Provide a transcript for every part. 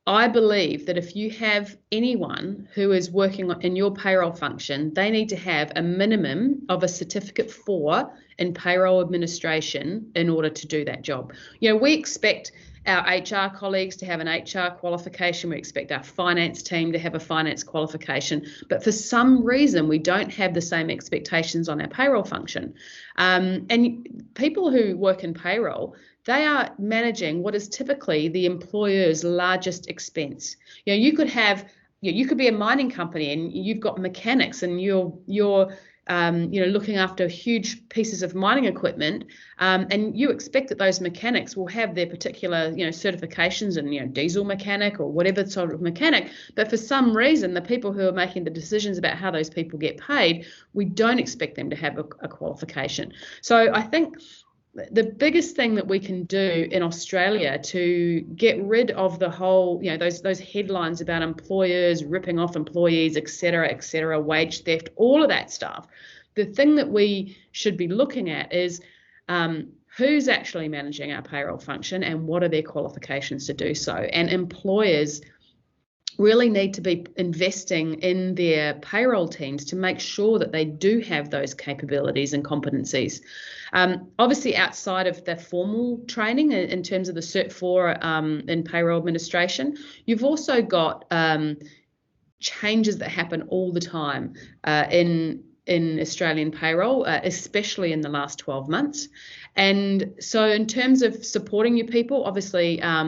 I believe that if you have anyone who is working in your payroll function, they need to have a minimum of a certificate 4 in payroll administration in order to do that job. You know, we expect our HR colleagues to have an HR qualification. We expect our finance team to have a finance qualification. But for some reason, we don't have the same expectations on our payroll function. And people who work in payroll, they are managing what is typically the employer's largest expense. You know, you could be a mining company and you've got mechanics and you're looking after huge pieces of mining equipment, and you expect that those mechanics will have their particular, certifications and, diesel mechanic or whatever sort of mechanic. But for some reason, the people who are making the decisions about how those people get paid, we don't expect them to have a qualification. So I think the biggest thing that we can do in Australia to get rid of the whole, those headlines about employers ripping off employees, et cetera, wage theft, all of that stuff, the thing that we should be looking at is who's actually managing our payroll function and what are their qualifications to do so. And employers really need to be investing in their payroll teams to make sure that they do have those capabilities and competencies. Obviously, outside of the formal training in terms of the Cert 4 in payroll administration, you've also got changes that happen all the time in Australian payroll, especially in the last 12 months. And so in terms of supporting your people, obviously, a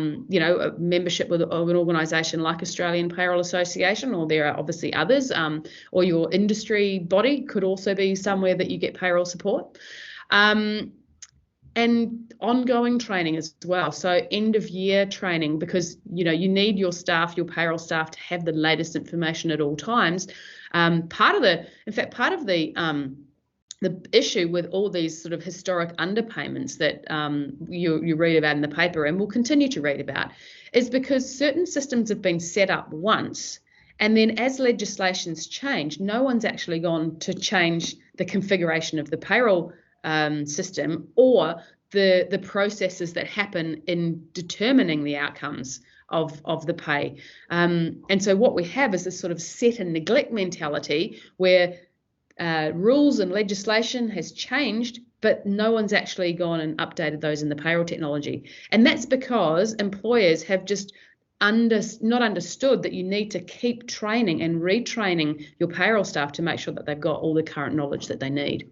membership of an organisation like Australian Payroll Association, or there are obviously others, or your industry body could also be somewhere that you get payroll support. And ongoing training as well. So end of year training, because, you need your staff, your payroll staff, to have the latest information at all times. Part of the issue with all these sort of historic underpayments that you read about in the paper and will continue to read about is because certain systems have been set up once, and then as legislations change, no one's actually gone to change the configuration of the payroll system or the processes that happen in determining the outcomes of the pay. And so what we have is this sort of set and neglect mentality where rules and legislation has changed, but no one's actually gone and updated those in the payroll technology. And that's because employers have just not understood that you need to keep training and retraining your payroll staff to make sure that they've got all the current knowledge that they need.